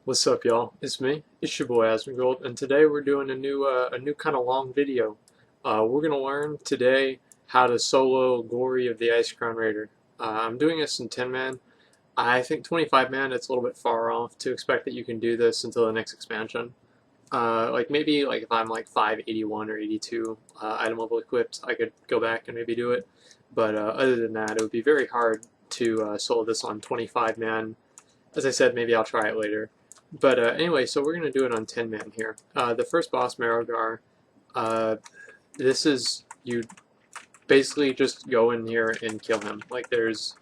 What's up, y'all? It's me. It's your boy Asmongold, and today we're doing a new kind of long video. We're gonna learn today how to solo Glory of the Icecrown Raider. I'm doing this in 10-man. I think 25-man. It's a little bit far off to expect that you can do this until the next expansion. Like maybe like if I'm like 581 or 82 item level equipped, I could go back and maybe do it. But other than that, it would be very hard to solo this on 25-man. As I said, maybe I'll try it later. But anyway, so we're going to do it on 10-man here. The first boss, Marogar, this is, you basically just go in here and kill him. Like, there's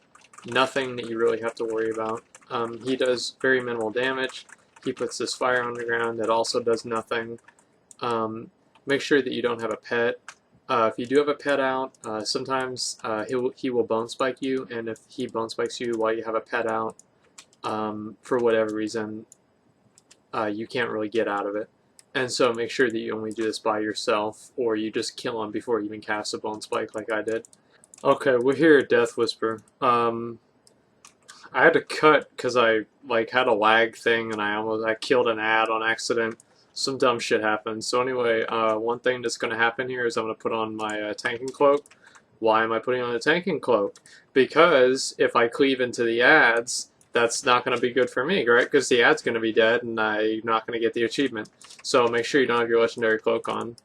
nothing that you really have to worry about. He does very minimal damage. He puts this fire on the ground that also does nothing. Make sure that you don't have a pet. If you do have a pet out, sometimes he will bone spike you, and if he bone spikes you while you have a pet out, for whatever reason, you can't really get out of it. And so make sure that you only do this by yourself, or you just kill him before you even cast a bone spike like I did. Okay, we're here at Death Whisper. I had to cut because I had a lag thing and I killed an ad on accident. Some dumb shit happened. So anyway, one thing that's going to happen here is I'm going to put on my tanking cloak. Why am I putting on a tanking cloak? Because if I cleave into the ads, that's not going to be good for me, right? Because the ad's going to be dead and I'm not going to get the achievement. So make sure you don't have your legendary cloak on.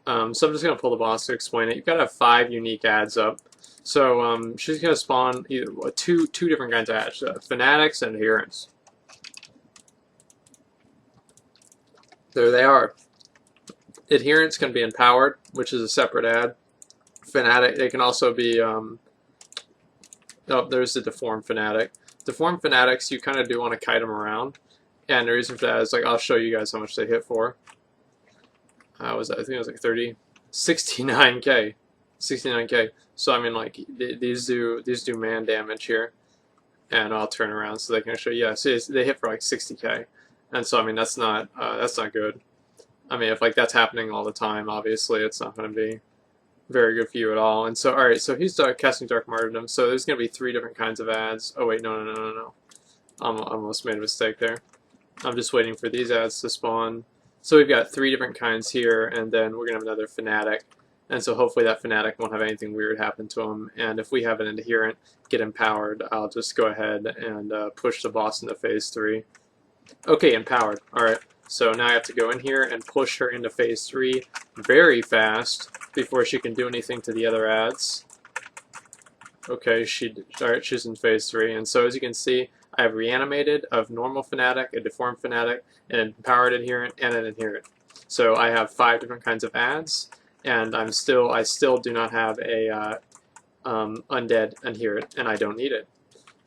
So I'm just going to pull the boss to explain it. You've got to have 5 unique ads up. So she's going to spawn two different kinds of ads, fanatics and adherents. There they are. Adherents can be empowered, which is a separate ad. Fanatic, they can also be, oh, there's the deformed fanatic. Deformed fanatics, you kind of do want to kite them around, and the reason for that is, like, I'll show you guys how much they hit for. I think it was like 69k. So I mean, like, these do man damage here, and I'll turn around so they can show you. Yeah, see, they hit for like 60k, and so I mean that's not good. I mean, if like that's happening all the time, obviously it's not going to be very good for you at all. And so, alright, so he's casting Dark Martyrdom. So there's going to be 3 different kinds of ads. Oh wait, no. I almost made a mistake there. I'm just waiting for these ads to spawn. So we've got 3 different kinds here, and then we're going to have another fanatic. And so hopefully that fanatic won't have anything weird happen to him. And if we have an adherent get empowered, I'll just go ahead and push the boss into phase 3. Okay, empowered. Alright. So now I have to go in here and push her into phase 3 very fast before she can do anything to the other ads. Okay, alright, she's in phase 3, and so as you can see, I have reanimated of normal fanatic, a deformed fanatic, an empowered adherent, and an adherent. So I have 5 different kinds of ads, and I still do not have a undead adherent, and I don't need it.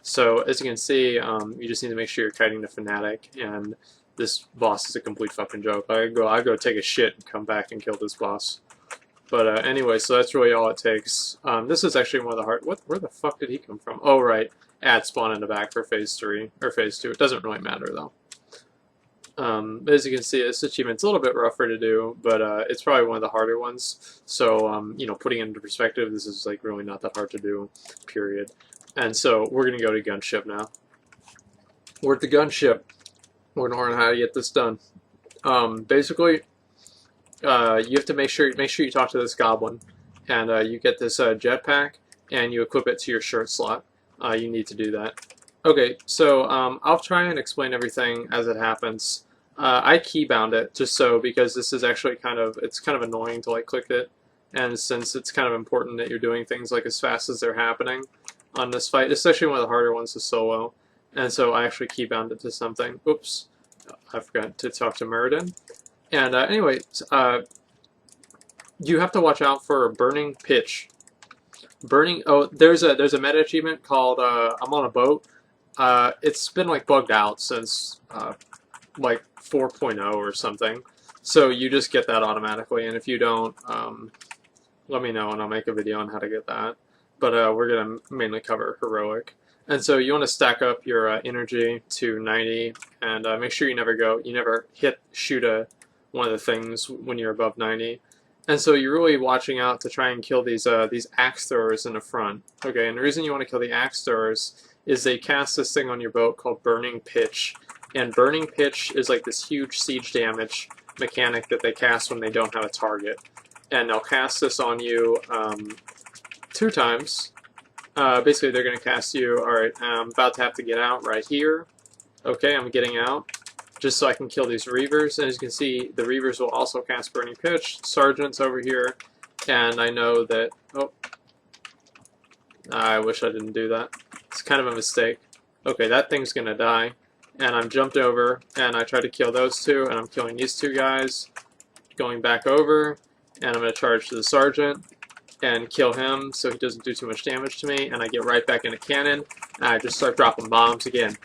So as you can see, you just need to make sure you're kiting the fanatic, and this boss is a complete fucking joke. I go take a shit and come back and kill this boss. But anyway, so that's really all it takes. This is actually one of the hard. Where the fuck did he come from? Oh right, ad spawn in the back for phase 3 or phase 2. It doesn't really matter though. As you can see, this achievement's a little bit rougher to do, but it's probably one of the harder ones. So you know, putting it into perspective, this is like really not that hard to do. Period. And so we're gonna go to gunship now. We're at the gunship. We're gonna learn how to get this done. Basically, you have to make sure you talk to this goblin, and you get this jetpack, and you equip it to your shirt slot. You need to do that. Okay, so I'll try and explain everything as it happens. I keybound it just so because this is actually kind of annoying to like click it, and since it's kind of important that you're doing things like as fast as they're happening on this fight, especially one of the harder ones to solo. And so I actually keybound it to something. Oops, I forgot to talk to Muradin. And anyway, you have to watch out for burning pitch. Oh, there's a meta achievement called I'm on a boat. It's been like bugged out since like 4.0 or something. So you just get that automatically, and if you don't, let me know and I'll make a video on how to get that. But we're gonna mainly cover heroic. And so you want to stack up your energy to 90, and make sure you never shoot one of the things when you're above 90. And so you're really watching out to try and kill these axe throwers in the front. Okay, and the reason you want to kill the axe throwers is they cast this thing on your boat called Burning Pitch, And Burning Pitch is like this huge siege damage mechanic that they cast when they don't have a target. And they'll cast this on you 2 times. Basically, they're going to cast you, alright, I'm about to have to get out right here. Okay, I'm getting out, just so I can kill these Reavers. And as you can see, the Reavers will also cast Burning Pitch. Sergeant's over here, and I know that... Oh, I wish I didn't do that. It's kind of a mistake. Okay, that thing's going to die. And I'm jumped over, and I try to kill those 2, and I'm killing these 2 guys. Going back over, and I'm going to charge to the Sergeant and kill him so he doesn't do too much damage to me, and I get right back in a cannon, and I just start dropping bombs again.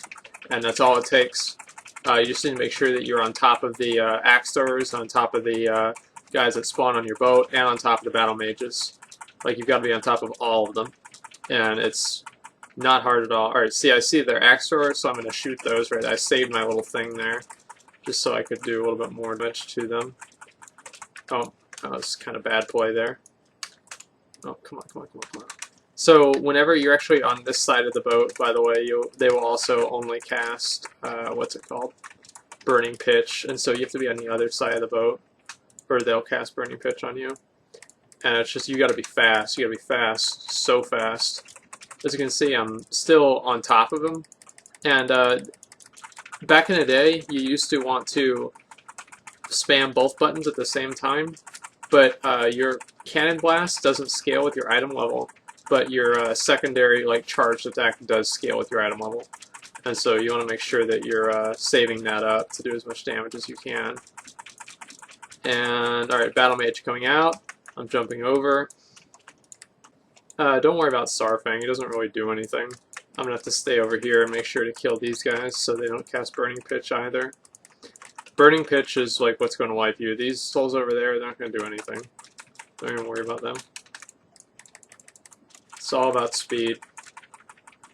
And that's all it takes. You just need to make sure that you're on top of the axe throwers, on top of the guys that spawn on your boat, and on top of the battle mages. Like, you've got to be on top of all of them. And it's not hard at all. Alright, see, I see their axe throwers, so I'm going to shoot those, right? I saved my little thing there, just so I could do a little bit more damage to them. Oh, that was kind of bad play there. Oh, come on, come on, come on, come on. So whenever you're actually on this side of the boat, by the way, they will also only cast, what's it called? Burning Pitch. And so you have to be on the other side of the boat, or they'll cast Burning Pitch on you. And it's just, you gotta be fast. You gotta be fast, so fast. As you can see, I'm still on top of them. And back in the day, you used to want to spam both buttons at the same time, but your Cannon Blast doesn't scale with your item level, but your secondary like charged attack does scale with your item level. And so you want to make sure that you're saving that up to do as much damage as you can. And alright, Battle Mage coming out. I'm jumping over. Don't worry about Sarfang, he doesn't really do anything. I'm going to have to stay over here and make sure to kill these guys so they don't cast Burning Pitch either. Burning Pitch is like what's going to wipe you. These souls over there, they're not going to do anything. Don't even worry about them. It's all about speed.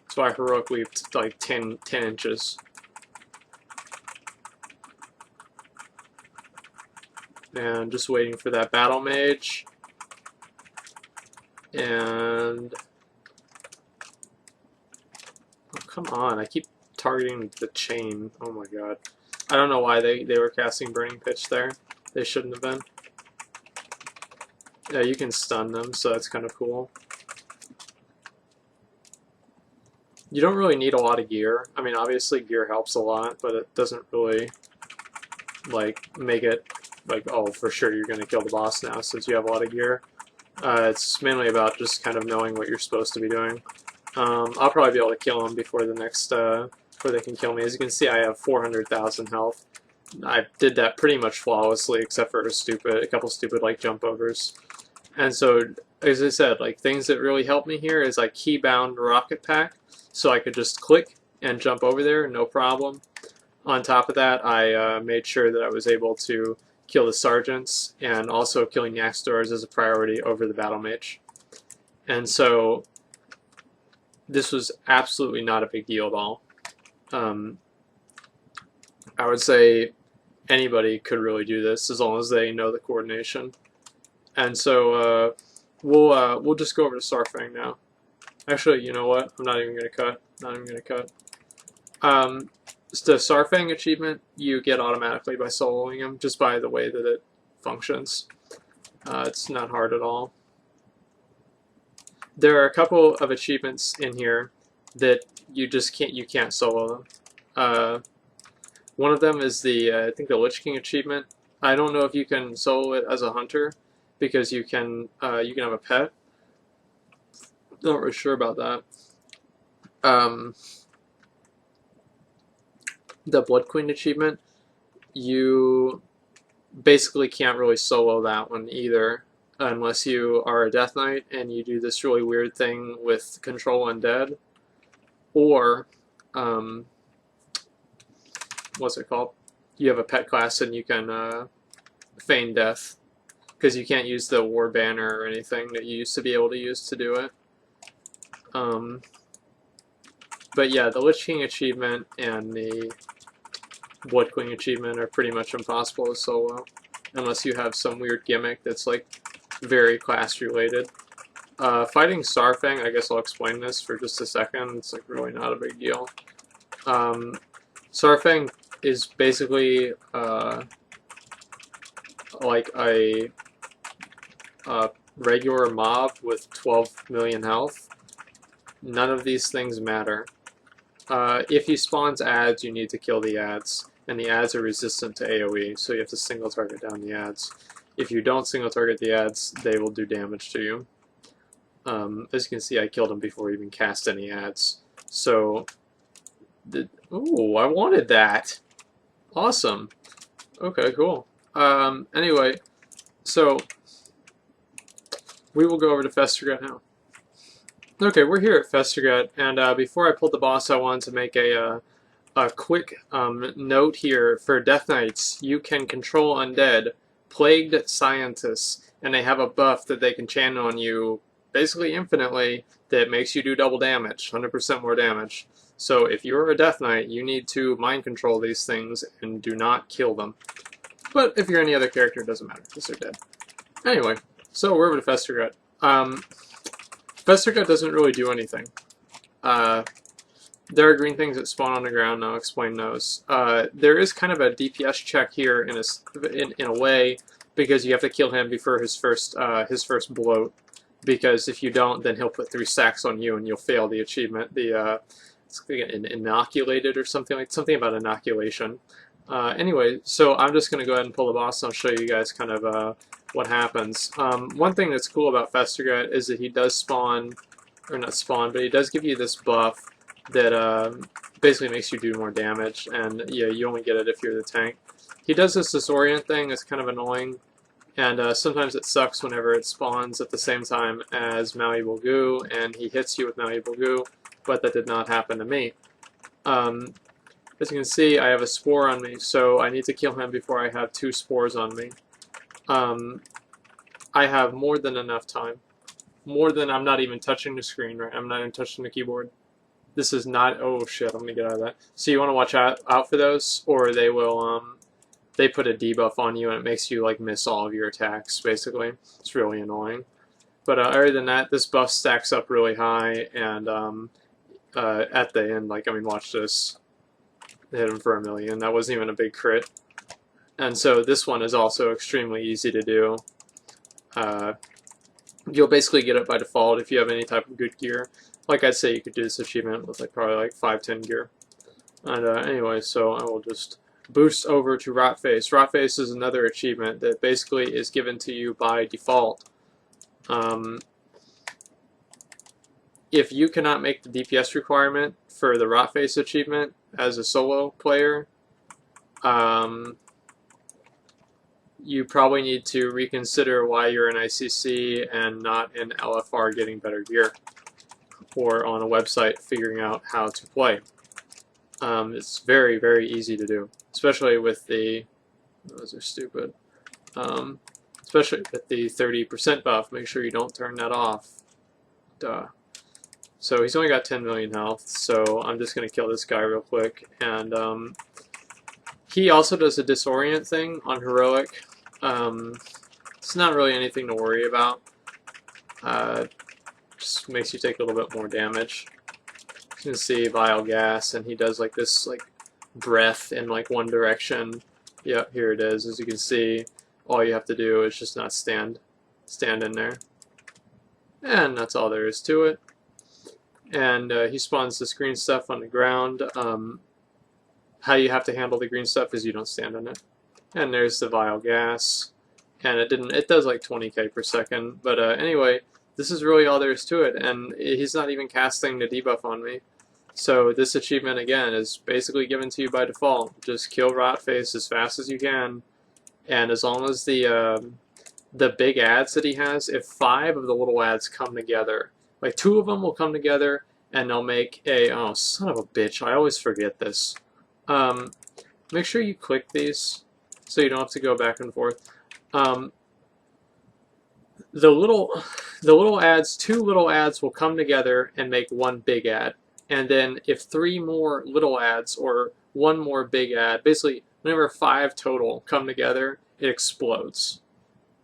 That's why Heroic leaped like 10 inches. And just waiting for that Battle Mage. And... oh, come on, I keep targeting the chain. Oh my god. I don't know why they were casting Burning Pitch there. They shouldn't have been. Yeah, you can stun them, so that's kind of cool. You don't really need a lot of gear. I mean, obviously gear helps a lot, but it doesn't really, like, make it, like, oh, for sure you're going to kill the boss now since you have a lot of gear. It's mainly about just kind of knowing what you're supposed to be doing. I'll probably be able to kill them before the next, before they can kill me. As you can see, I have 400,000 health. I did that pretty much flawlessly, except for a couple stupid, like, jump overs. And so, as I said, like, things that really help me here is, like, keybound rocket pack. So I could just click and jump over there, no problem. On top of that, I made sure that I was able to kill the sergeants, and also killing the axe throwers is a priority over the battle mage. And so this was absolutely not a big deal at all. I would say anybody could really do this as long as they know the coordination. And so we'll just go over to Sarfang now. Actually, you know what? I'm not even going to cut. Not even going to cut. The Sarfang achievement you get automatically by soloing him, just by the way that it functions. It's not hard at all. There are a couple of achievements in here that you can't solo them. One of them is the I think the Lich King achievement. I don't know if you can solo it as a hunter because you can have a pet. Not really sure about that. The Blood Queen achievement, you basically can't really solo that one either, unless you are a Death Knight and you do this really weird thing with Control Undead, or what's it called? You have a pet class and you can feign death, because you can't use the War Banner or anything that you used to be able to use to do it. But yeah, the Lich King achievement and the Blood Queen achievement are pretty much impossible to solo, unless you have some weird gimmick that's like very class related. Fighting Sarfang, I guess I'll explain this for just a second. It's like really not a big deal. Sarfang is basically like a regular mob with 12 million health. None of these things matter. If he spawns ads, you need to kill the ads, and the ads are resistant to AoE, so you have to single target down the ads. If you don't single target the ads, they will do damage to you. As you can see, I killed him before he even cast any ads. So, ooh, I wanted that. Awesome. Okay, cool. Anyway, so we will go over to Festergut now. Okay, we're here at Festergut, and before I pulled the boss, I wanted to make a quick note here. For Death Knights, you can control undead, plagued scientists, and they have a buff that they can channel on you basically infinitely that makes you do double damage, 100% more damage. So if you're a Death Knight, you need to mind control these things and do not kill them. But if you're any other character, it doesn't matter, because they're dead. Anyway, so we're over to Festergut. Festergut doesn't really do anything. There are green things that spawn on the ground, and I'll explain those. There is kind of a DPS check here in a way, because you have to kill him before his first bloat. Because if you don't, then he'll put 3 stacks on you, and you'll fail the achievement. It's like inoculated or something about inoculation. Anyway, so I'm just going to go ahead and pull the boss, and I'll show you guys kind of what happens. One thing that's cool about Festergut is that he does spawn, or not spawn, but he does give you this buff that basically makes you do more damage, and yeah, you only get it if you're the tank. He does this disorient thing, it's kind of annoying, and sometimes it sucks whenever it spawns at the same time as Malleable Goo, and he hits you with Malleable Goo, but that did not happen to me. As you can see, I have a spore on me, so I need to kill him before I have 2 spores on me. I have more than enough time. More than I'm not even touching the screen, right? I'm not even touching the keyboard. This is not, oh shit, I'm gonna get out of that. So you want to watch out for those, or they will, they put a debuff on you and it makes you like miss all of your attacks, basically. It's really annoying. But other than that, this buff stacks up really high, and at the end, like, I mean, watch this. Hit him for 1 million. That wasn't even a big crit. And so this one is also extremely easy to do. You'll basically get it by default if you have any type of good gear. Like I'd say, you could do this achievement with like probably like 5-10 gear. And anyway, so I will just boost over to Rotface. Rotface is another achievement that basically is given to you by default. If you cannot make the DPS requirement for the Rotface achievement as a solo player, you probably need to reconsider why you're in ICC and not in LFR getting better gear, or on a website figuring out how to play. It's very, very easy to do, especially with the, those are stupid, especially with the 30% buff. Make sure you don't turn that off. Duh. So he's only got 10 million health, so I'm just going to kill this guy real quick. And he also does a disorient thing on heroic. It's not really anything to worry about. Just makes you take a little bit more damage. You can see Vile Gas, and he does like this like breath in like one direction. Yep, here it is. As you can see, all you have to do is just not stand in there. And that's all there is to it. And he spawns this green stuff on the ground. How you have to handle the green stuff is you don't stand on it. And there's the Vile Gas. And it does like 20k per second. But anyway, this is really all there is to it. And he's not even casting the debuff on me. So this achievement, again, is basically given to you by default. Just kill Rotface as fast as you can. And as long as the big ads that he has, if 5 of the little ads come together, like 2 of them will come together and they'll make a, oh son of a bitch, I always forget this. Make sure you click these so you don't have to go back and forth. The little ads, 2 little ads will come together and make 1 big ad. And then if 3 more little ads or 1 more big ad, basically whenever 5 total come together, it explodes.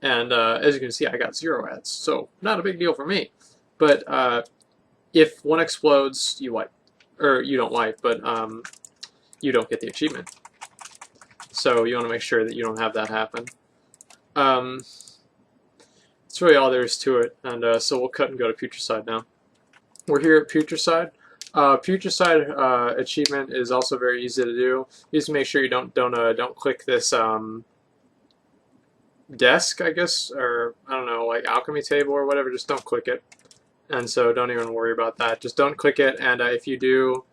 And as you can see, I got 0 ads, so not a big deal for me. But if 1 explodes, you wipe. Or you don't wipe, but you don't get the achievement. So you want to make sure that you don't have that happen. That's really all there is to it, and so we'll cut and go to Putricide now. We're here at Putricide. Putricide achievement is also very easy to do. You just make sure you don't click this desk, I guess, or I don't know, like alchemy table or whatever. Just don't click it, and so don't even worry about that. Just don't click it, and if you do,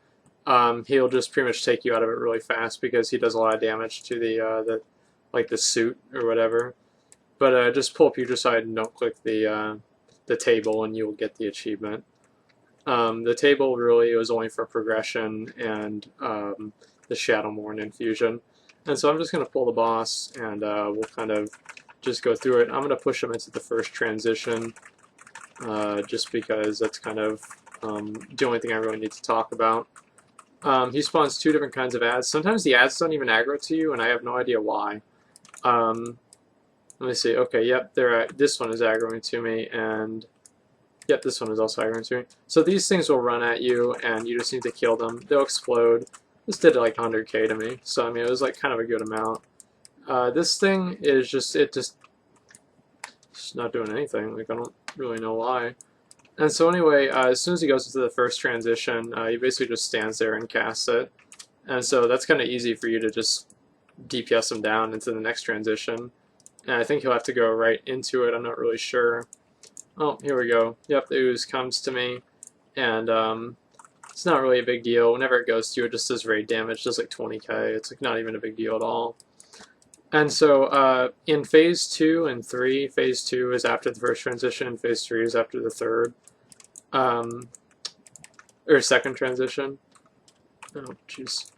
he'll just pretty much take you out of it really fast because he does a lot of damage to the suit or whatever. But just pull Putricide and don't click the table, and you'll get the achievement. The table really was only for progression and the Shadowmourne infusion. And so I'm just going to pull the boss, and we'll kind of just go through it. I'm going to push him into the first transition, just because that's kind of the only thing I really need to talk about. He spawns 2 different kinds of ads. Sometimes the ads don't even aggro to you, and I have no idea why. Let me see. Okay, yep, this one is aggroing to me, and yep, this one is also aggroing to me. So these things will run at you, and you just need to kill them. They'll explode. This did like 100k to me, so I mean it was like kind of a good amount. This thing is just not doing anything. Like I don't really know why. And so anyway, as soon as he goes into the first transition, he basically just stands there and casts it. And so that's kind of easy for you to just DPS him down into the next transition. And I think he'll have to go right into it. I'm not really sure. Oh, here we go. Yep, the ooze comes to me, and it's not really a big deal. Whenever it goes to you, it just does raid damage. It does like 20k. It's like not even a big deal at all. And so in Phase 2 and 3, Phase 2 is after the first transition, and Phase 3 is after the third. Or second transition. Oh, jeez.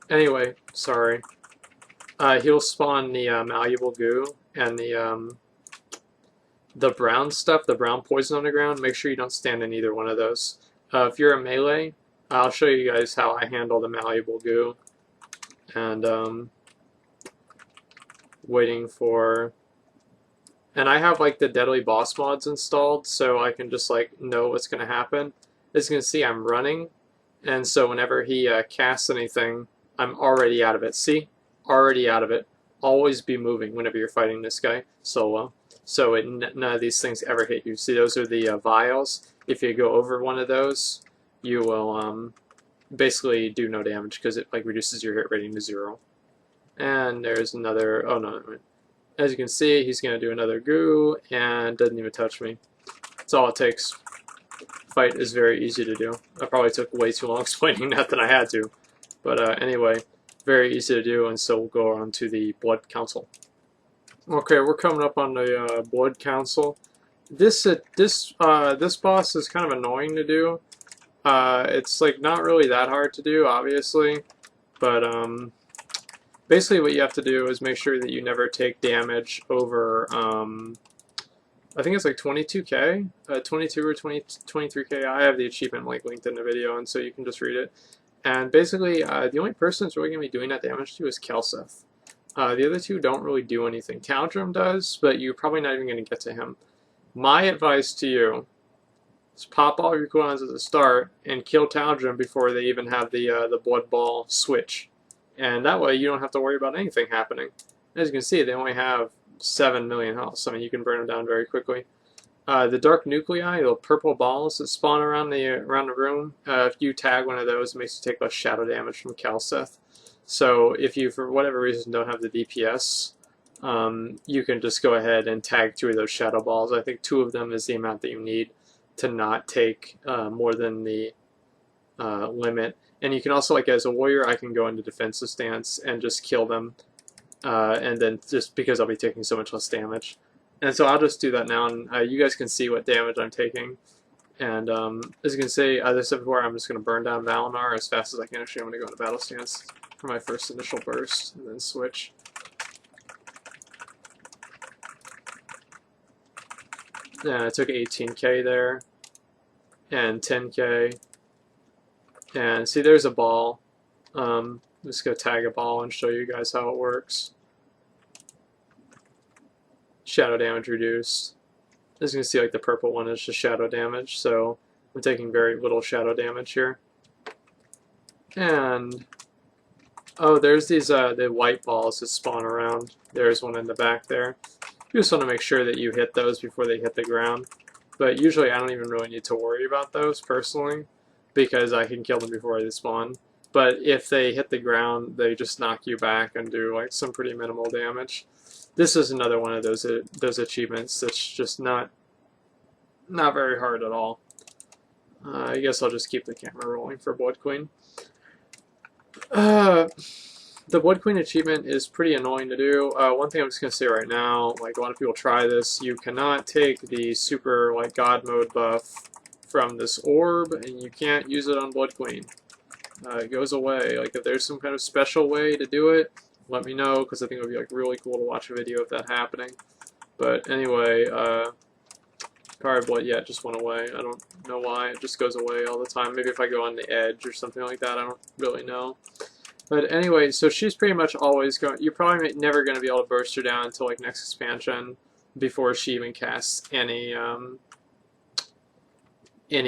Anyway, sorry. He'll spawn the malleable goo and the brown stuff, the brown poison on the ground. Make sure you don't stand in either one of those. If you're a melee, I'll show you guys how I handle the malleable goo. And waiting for... And I have like the deadly boss mods installed, so I can just like know what's going to happen. As you can see, I'm running, and so whenever he casts anything, I'm already out of it. See? Already out of it. Always be moving whenever you're fighting this guy solo. So none of these things ever hit you. See, those are the vials. If you go over one of those, you will basically do no damage because it like reduces your hit rating to 0. And there's another... Oh, no. As you can see, he's going to do another goo and doesn't even touch me. That's all it takes. Fight is very easy to do. I probably took way too long explaining that than I had to. But anyway, very easy to do, and so we'll go on to the Blood Council. Okay, we're coming up on the Blood Council. This boss is kind of annoying to do. It's like not really that hard to do, obviously, but basically what you have to do is make sure that you never take damage over I think it's like 22k, 22 or 23k. I have the achievement like linked in the video, and so you can just read it. And basically, the only person that's really going to be doing that damage to is Kelseth. The other two don't really do anything. Taldrum does, but you're probably not even going to get to him. My advice to you is pop all your cooldowns at the start and kill Taldrum before they even have the Blood Ball switch. And that way you don't have to worry about anything happening. As you can see, they only have 7 million health, so I mean you can burn them down very quickly. The dark nuclei, the purple balls that spawn around the room, if you tag one of those, it makes you take less shadow damage from Kelseth. So if you, for whatever reason, don't have the DPS, you can just go ahead and tag 2 of those shadow balls. I think 2 of them is the amount that you need to not take more than the limit. And you can also, like as a warrior, I can go into defensive stance and just kill them. And then just because I'll be taking so much less damage. And so I'll just do that now, and you guys can see what damage I'm taking. And as you can see, as I said before, I'm just going to burn down Valinor as fast as I can. Actually, I'm going to go into battle stance for my first initial burst, and then switch. Yeah, I took 18k there, and 10k. And see, there's a ball. Just go tag a ball and show you guys how it works. Shadow damage reduced. As you can see, like the purple one is just shadow damage, so I'm taking very little shadow damage here. And Oh, there's these the white balls that spawn around. There's one in the back there. You just want to make sure that you hit those before they hit the ground. But usually I don't even really need to worry about those personally, because I can kill them before they spawn. But if they hit the ground, they just knock you back and do like some pretty minimal damage. This is another one of those achievements that's just not very hard at all. I guess I'll just keep the camera rolling for Blood Queen. The Blood Queen achievement is pretty annoying to do. One thing I'm just going to say right now, like a lot of people try this, you cannot take the super like God mode buff from this orb, and you can't use it on Blood Queen. It goes away. Like if there's some kind of special way to do it, let me know, because I think it would be like really cool to watch a video of that happening. But anyway, Power of Blood, yeah, it just went away. I don't know why. It just goes away all the time. Maybe if I go on the edge or something like that, I don't really know. But anyway, so she's pretty much always going... You're probably never going to be able to burst her down until like next expansion before she even casts any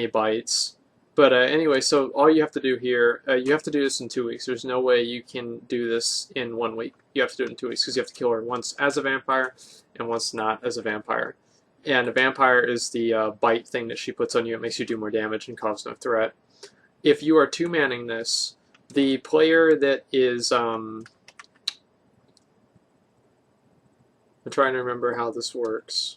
bites. But anyway, so all you have to do here, you have to do this in 2 weeks. There's no way you can do this in 1 week. You have to do it in 2 weeks because you have to kill her once as a vampire and once not as a vampire. And a vampire is the bite thing that she puts on you. It makes you do more damage and cause no threat. If you are two-manning this, the player that is... I'm trying to remember how this works.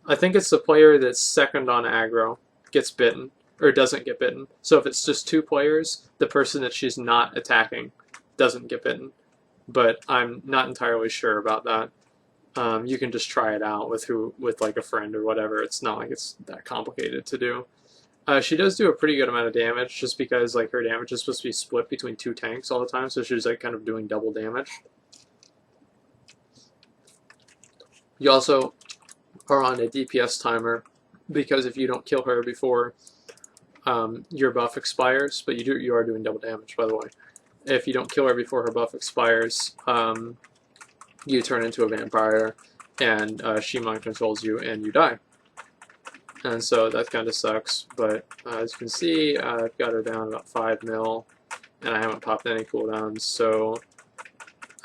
I think it's the player that's second on aggro gets bitten, or doesn't get bitten. So if it's just 2 players, the person that she's not attacking doesn't get bitten. But I'm not entirely sure about that. You can just try it out with like a friend or whatever. It's not like it's that complicated to do. She does do a pretty good amount of damage, just because like her damage is supposed to be split between 2 tanks all the time, so she's like kind of doing double damage. You also are on a DPS timer, because if you don't kill her before your buff expires, but you are doing double damage, by the way. If you don't kill her before her buff expires, you turn into a vampire, and she mind controls you, and you die. And so that kind of sucks, but as you can see, I've got her down about 5 mil, and I haven't popped any cooldowns, so...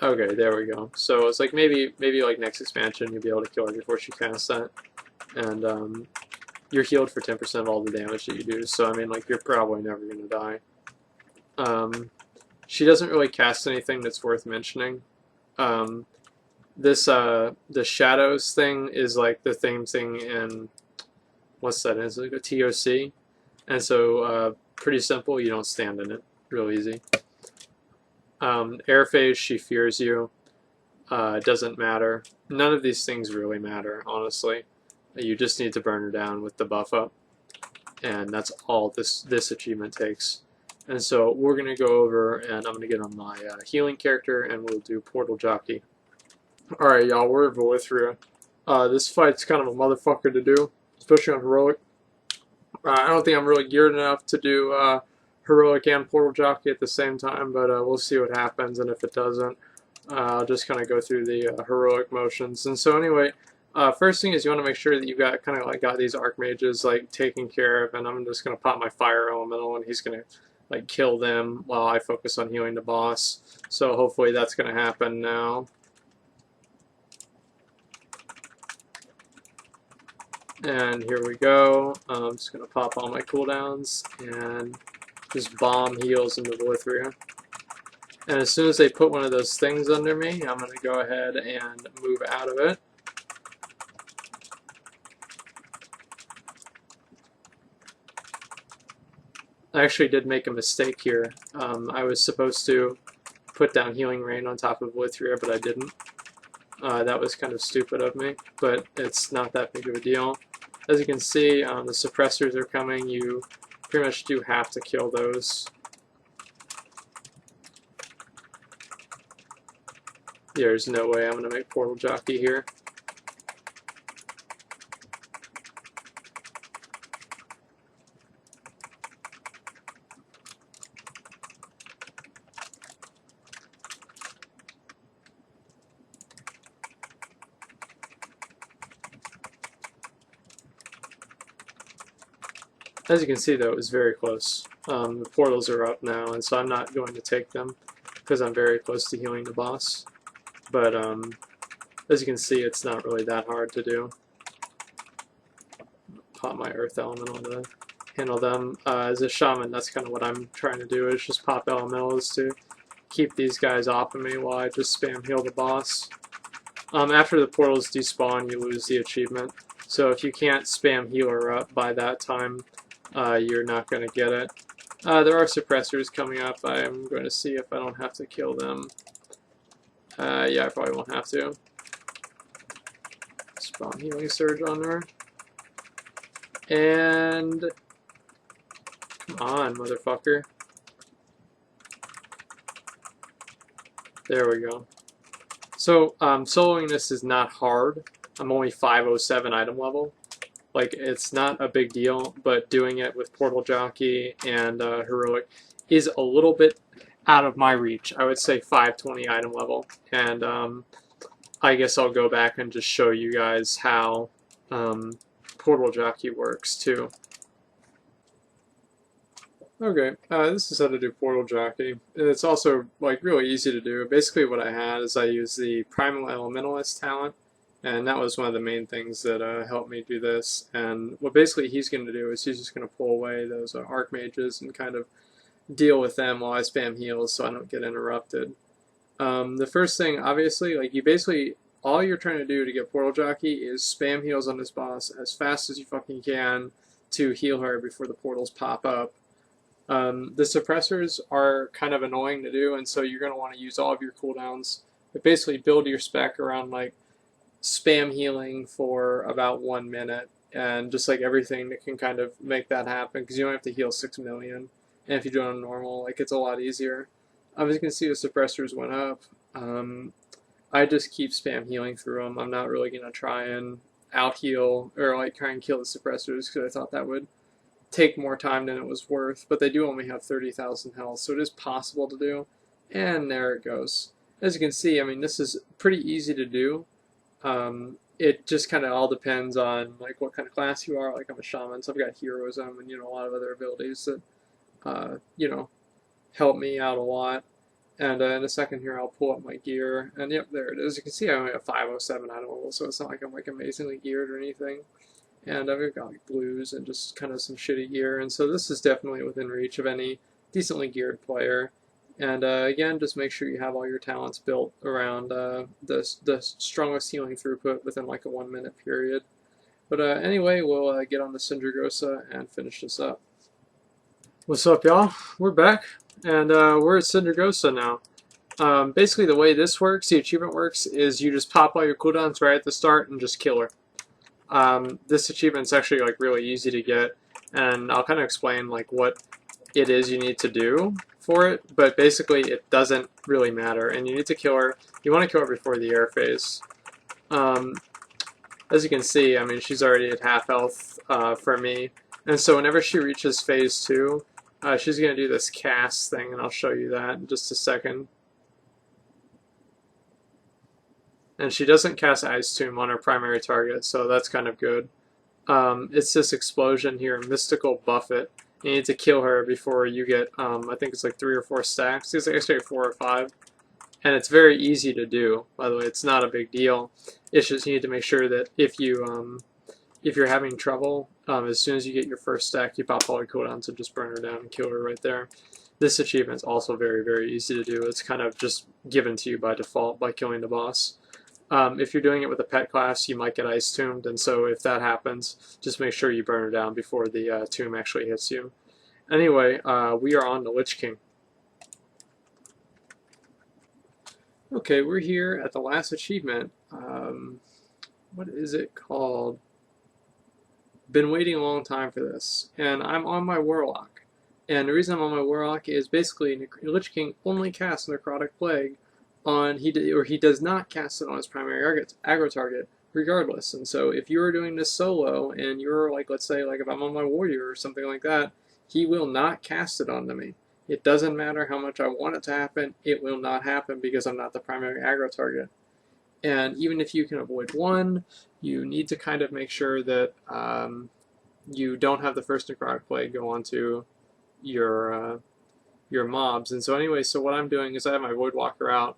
Okay, there we go. So it's like maybe like next expansion you'll be able to kill her before she casts that, and you're healed for 10% of all the damage that you do, so I mean, like, you're probably never going to die. She doesn't really cast anything that's worth mentioning. The shadows thing is like the theme thing in... What's that? It's like a TOC. And so, pretty simple, you don't stand in it. Real easy. Air phase, she fears you. Doesn't matter. None of these things really matter, honestly. You just need to burn her down with the buff up. And that's all this achievement takes. And so we're going to go over, and I'm going to get on my healing character, and we'll do Portal Jockey. Alright, y'all, we're over with you. This fight's kind of a motherfucker to do, especially on Heroic. I don't think I'm really geared enough to do Heroic and Portal Jockey at the same time, but we'll see what happens, and if it doesn't, I'll just kind of go through the Heroic motions. And so anyway, first thing is you want to make sure that you've got kind of like got these Archmages like taken care of, and I'm just going to pop my Fire Elemental, and he's going to like kill them while I focus on healing the boss. So hopefully that's going to happen now. And here we go. I'm just going to pop all my cooldowns and just bomb heals into Volithria. And as soon as they put one of those things under me, I'm going to go ahead and move out of it. I actually did make a mistake here. I was supposed to put down Healing Rain on top of Volithria, but I didn't. That was kind of stupid of me, but it's not that big of a deal. As you can see, the suppressors are coming. You pretty much do have to kill those. There's no way I'm going to make Portal Jockey here. As you can see, though, it was very close. The portals are up now, and so I'm not going to take them because I'm very close to healing the boss. But as you can see, it's not really that hard to do. Pop my Earth Elemental to handle them. As a shaman, that's kind of what I'm trying to do, is just pop elementals to keep these guys off of me while I just spam heal the boss. After the portals despawn, you lose the achievement. So if you can't spam healer up by that time, you're not going to get it. There are suppressors coming up. I'm going to see if I don't have to kill them. Yeah, I probably won't have to. Spawn Healing Surge on her. And... come on, motherfucker. There we go. So, soloing this is not hard. I'm only 507 item level. Like, it's not a big deal, but doing it with Portal Jockey and Heroic is a little bit out of my reach. I would say 520 item level. And I guess I'll go back and just show you guys how Portal Jockey works, too. Okay, this is how to do Portal Jockey. It's also like really easy to do. Basically what I had is I used the Primal Elementalist talent, and that was one of the main things that helped me do this. And what basically he's going to do is he's just going to pull away those Archmages and kind of deal with them while I spam heals so I don't get interrupted. The first thing, obviously, like you basically, all you're trying to do to get Portal Jockey is spam heals on this boss as fast as you fucking can to heal her before the portals pop up. The suppressors are kind of annoying to do, and so you're going to want to use all of your cooldowns. But basically build your spec around like spam healing for about 1 minute, and just like everything that can kind of make that happen, because you don't have to heal 6 million. And if you do it on normal, like it's a lot easier. As you can see, the suppressors went up. I just keep spam healing through them. I'm not really going to try and out heal or like try and kill the suppressors because I thought that would take more time than it was worth, but they do only have 30,000 health, so it is possible to do. And there it goes. As you can see, I mean, this is pretty easy to do. It just kind of all depends on like what kind of class you are. Like I'm a shaman, so I've got heroism and a lot of other abilities that help me out a lot. And in a second here, I'll pull up my gear, and yep, there it is. You can see I only have 507 item level, so it's not like I'm like amazingly geared or anything. And I've got like blues and just kind of some shitty gear, and so this is definitely within reach of any decently geared player. And again, just make sure you have all your talents built around the strongest healing throughput within like a 1 minute period. But anyway, we'll get on to Sindragosa and finish this up. What's up, y'all? We're back, and we're at Sindragosa now. Basically, the way this works, the achievement works, is you just pop all your cooldowns right at the start and just kill her. This achievement's actually like really easy to get, and I'll kind of explain like what it is you need to do for it, but basically it doesn't really matter, and you need to kill her. You want to kill her before the air phase. As you can see, I mean, she's already at half health for me, and so whenever she reaches phase 2, she's going to do this cast thing, and I'll show you that in just a second. And she doesn't cast Ice Tomb on her primary target, so that's kind of good. It's this explosion here, Mystical Buffet. You need to kill her before you get, I think it's like 3 or 4 stacks. It's actually 4 or 5. And it's very easy to do, by the way. It's not a big deal. It's just you need to make sure that if you're having trouble, as soon as you get your first stack, you pop all your cooldowns and just burn her down and kill her right there. This achievement is also very, very easy to do. It's kind of just given to you by default by killing the boss. If you're doing it with a pet class, you might get Ice Tombed, and so if that happens, just make sure you burn her down before the tomb actually hits you. Anyway, we are on the Lich King. Okay, we're here at the last achievement. What is it called? Been waiting a long time for this, and I'm on my Warlock. And the reason I'm on my Warlock is basically Lich King only casts Necrotic Plague on he does not cast it on his primary aggro target regardless. And so if you're doing this solo and you're like, let's say like if I'm on my warrior or something like that, he will not cast it onto me. It doesn't matter how much I want it to happen, it will not happen because I'm not the primary aggro target. And even if you can avoid one, you need to kind of make sure that you don't have the first Necrotic Plague go onto your mobs. And so anyway, so what I'm doing is I have my Voidwalker out,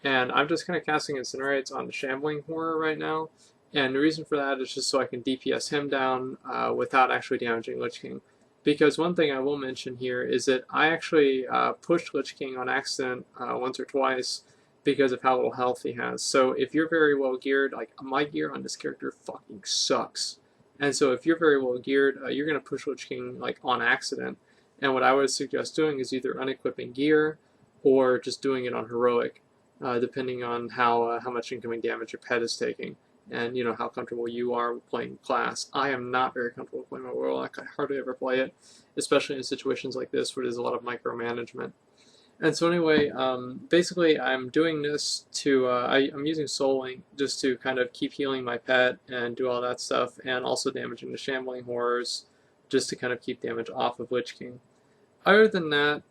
and I'm just kind of casting Incinerates on the Shambling Horror right now. And the reason for that is just so I can DPS him down without actually damaging Lich King. Because one thing I will mention here is that I actually pushed Lich King on accident once or twice because of how little health he has. So if you're very well geared, like my gear on this character fucking sucks. And so if you're very well geared, you're going to push Lich King like on accident. And what I would suggest doing is either unequipping gear or just doing it on heroic, depending on how much incoming damage your pet is taking, and how comfortable you are with playing class. I am not very comfortable playing my Warlock. I hardly ever play it, especially in situations like this where there's a lot of micromanagement. And so anyway, basically I'm doing this to, I'm using Soul Link just to kind of keep healing my pet and do all that stuff, and also damaging the Shambling Horrors just to kind of keep damage off of Lich King. Other than that,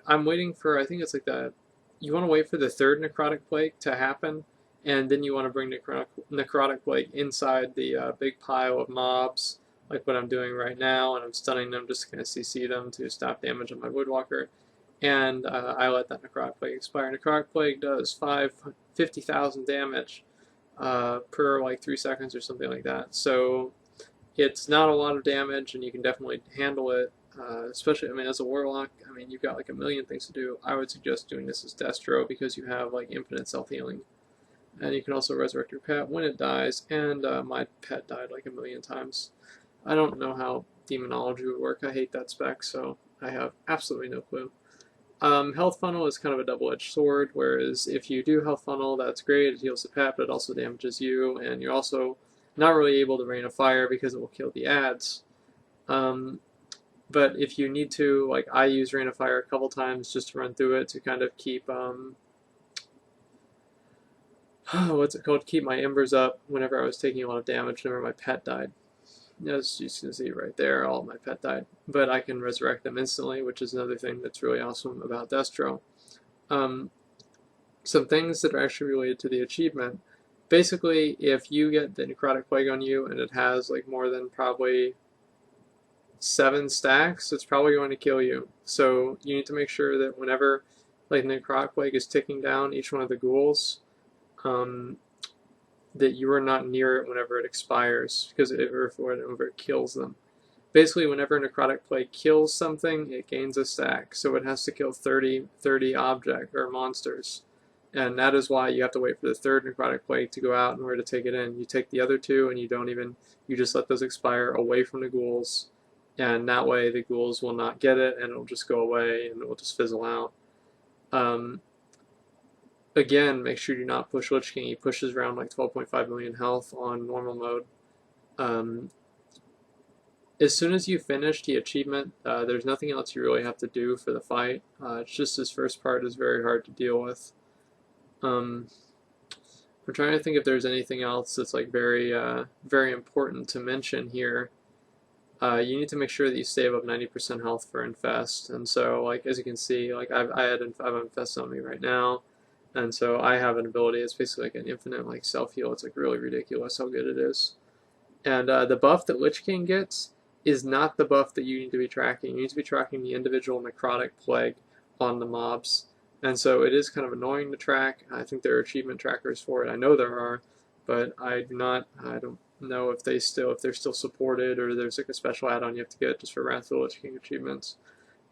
I'm waiting for, I think it's like you want to wait for the third Necrotic Plague to happen, and then you want to bring Necrotic Plague inside the big pile of mobs, like what I'm doing right now, and I'm stunning them just to kind of CC them to stop damage on my Woodwalker. And I let that Necrotic Plague expire. Necrotic Plague does 50,000 damage per like 3 seconds or something like that. So it's not a lot of damage, and you can definitely handle it. Especially, I mean, as a Warlock, I mean, you've got like a million things to do. I would suggest doing this as Destro because you have like infinite self-healing. And you can also resurrect your pet when it dies, and my pet died like a million times. I don't know how Demonology would work. I hate that spec, so I have absolutely no clue. Health Funnel is kind of a double-edged sword, whereas if you do Health Funnel, that's great. It heals the pet, but it also damages you, and you're also not really able to Rain of Fire because it will kill the ads. But if you need to, like I use Rain of Fire a couple times just to run through it to kind of keep, what's it called? Keep my embers up whenever I was taking a lot of damage whenever my pet died. As you can see right there, all of my pet died. But I can resurrect them instantly, which is another thing that's really awesome about Destro. Some things that are actually related to the achievement. Basically, if you get the Necrotic Plague on you and it has like more than probably 7 stacks, it's probably going to kill you. So you need to make sure that whenever like Necrotic Plague is ticking down each one of the ghouls, that you are not near it whenever it expires, because whenever it kills them. Basically, whenever Necrotic Plague kills something, it gains a stack, so it has to kill 30 object or monsters. And that is why you have to wait for the third Necrotic Plague to go out in order to take it in. You take the other 2 and you just let those expire away from the ghouls, and that way the ghouls will not get it, and it'll just go away, and it will just fizzle out. Again, make sure you do not push Lich King. He pushes around like 12.5 million health on normal mode. As soon as you finish the achievement, there's nothing else you really have to do for the fight. It's just this first part is very hard to deal with. I'm trying to think if there's anything else that's like very important to mention here. You need to make sure that you stay above 90% health for Infest. And so, like as you can see, like I have Infest on me right now. And so I have an ability, it's basically like an infinite like self-heal. It's like really ridiculous how good it is. And the buff that Lich King gets is not the buff that you need to be tracking. You need to be tracking the individual Necrotic Plague on the mobs. And so it is kind of annoying to track. I think there are achievement trackers for it. I know there are, but I don't know if they're still supported, or there's like a special add-on you have to get just for Wrath of the Lich King achievements.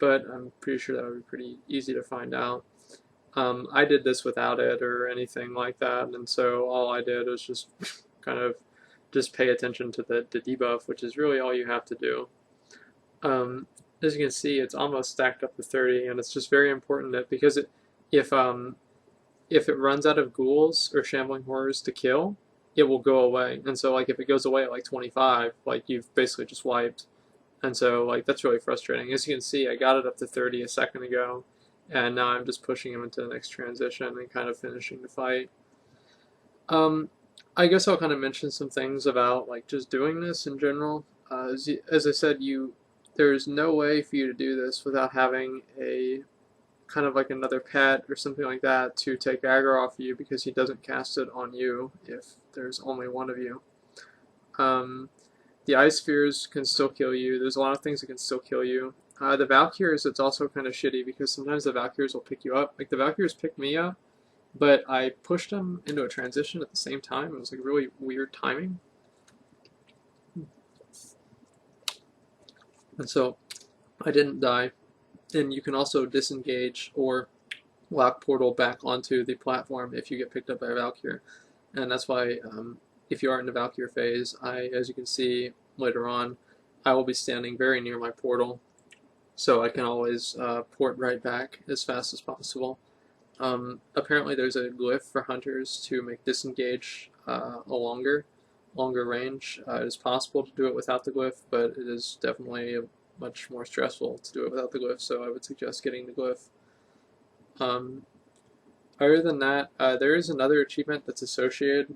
But I'm pretty sure that would be pretty easy to find out. I did this without it or anything like that, and so all I did was just kind of just pay attention to the debuff, which is really all you have to do. As you can see, it's almost stacked up to 30, and it's just very important that because if it runs out of ghouls or shambling horrors to kill, it will go away. And so like if it goes away at like 25, like you've basically just wiped. And so like that's really frustrating. As you can see, I got it up to 30 a second ago, and now I'm just pushing him into the next transition and kind of finishing the fight. I guess I'll kind of mention some things about like just doing this in general. As I said, there's no way for you to do this without having a kind of like another pet or something like that to take aggro off of you, because he doesn't cast it on you if there's only one of you. The Ice Spheres can still kill you. There's a lot of things that can still kill you. The Valkyries, it's also kind of shitty because sometimes the Valkyries will pick you up. Like the Valkyries picked me up, but I pushed them into a transition at the same time. It was like really weird timing. And so I didn't die. And you can also disengage or lock portal back onto the platform if you get picked up by a Valkyrie. And that's why if you are in the Valkyrie phase, as you can see later on, I will be standing very near my portal, so I can always port right back as fast as possible. Apparently there's a glyph for hunters to make disengage a longer range. It is possible to do it without the glyph, but it is definitely much more stressful to do it without the glyph, so I would suggest getting the glyph. Other than that, there is another achievement that's associated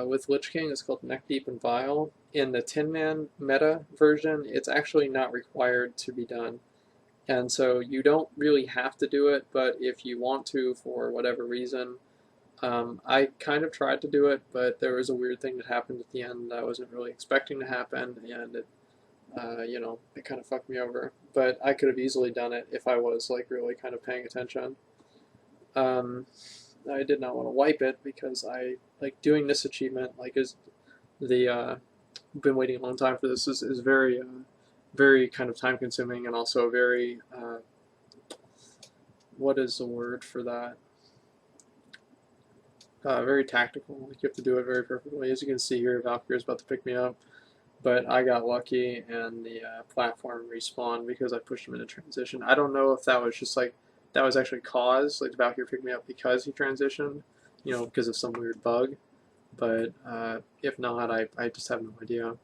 with Lich King. It's called Neck Deep and Vile. In the Tin Man meta version, it's actually not required to be done. And so you don't really have to do it, but if you want to for whatever reason, I kind of tried to do it, but there was a weird thing that happened at the end that I wasn't really expecting to happen, and it, it kind of fucked me over. But I could have easily done it if I was like really kind of paying attention. I did not want to wipe it because I like doing this achievement. Like is the been waiting a long time for this. Is very very kind of time consuming and also very what is the word for that? Very tactical. Like you have to do it very perfectly. As you can see here, Valkyrie is about to pick me up, but I got lucky and the platform respawned because I pushed him into transition. I don't know if that was just like that was actually caused, like the Valkyrie picked me up because he transitioned, because of some weird bug. But if not, I just have no idea.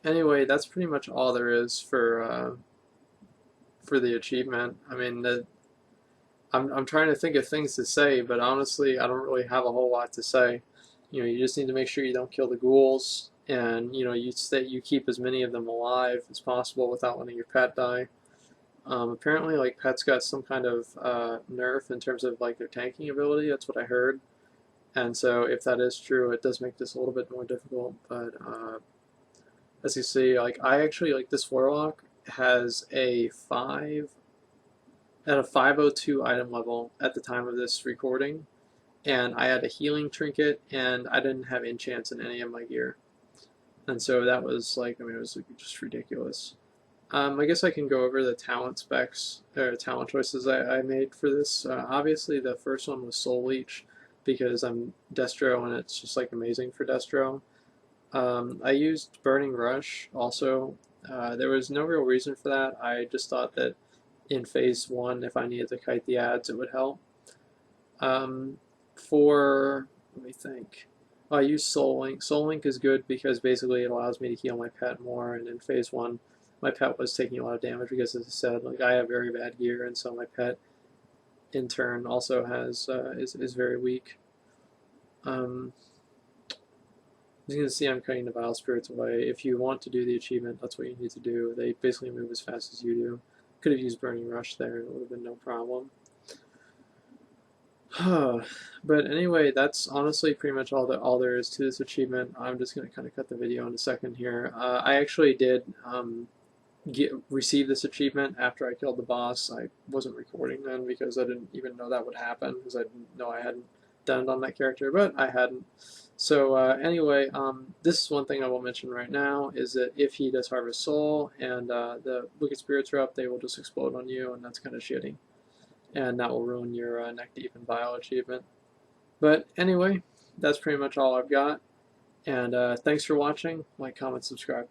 Anyway, that's pretty much all there is for the achievement. I mean, I'm trying to think of things to say, but honestly, I don't really have a whole lot to say. You just need to make sure you don't kill the ghouls, and you keep as many of them alive as possible without letting your pet die. Apparently, like pets got some kind of nerf in terms of like their tanking ability. That's what I heard, and so if that is true, it does make this a little bit more difficult. But as you see, like I actually like this warlock has a 502 item level at the time of this recording, and I had a healing trinket, and I didn't have enchants in any of my gear, and so that was like, I mean, it was like just ridiculous. I guess I can go over the talent specs, or talent choices I made for this. Obviously, the first one was Soul Leech, because I'm Destro, and it's just like amazing for Destro. I used Burning Rush also. There was no real reason for that. I just thought that in phase 1, if I needed to kite the ads, it would help. Let me think. I use Soul Link. Soul Link is good because basically it allows me to heal my pet more, and in phase 1, my pet was taking a lot of damage because, as I said, like I have very bad gear, and so my pet, in turn, also has is very weak. As you can see, I'm cutting the Vile Spirits away. If you want to do the achievement, that's what you need to do. They basically move as fast as you do. Could have used Burning Rush there, and it would have been no problem. But anyway, that's honestly pretty much all there is to this achievement. I'm just going to kind of cut the video in a second here. I actually did receive this achievement after I killed the boss. I wasn't recording then because I didn't even know that would happen, because I didn't know I hadn't done it on that character, but I hadn't. So anyway, this is one thing I will mention right now, is that if he does Harvest Soul and the Wicked Spirits are up, they will just explode on you, and that's kind of shitty. And that will ruin your Neck Deep and Vile achievement. But anyway, that's pretty much all I've got. And thanks for watching. Like, comment, subscribe.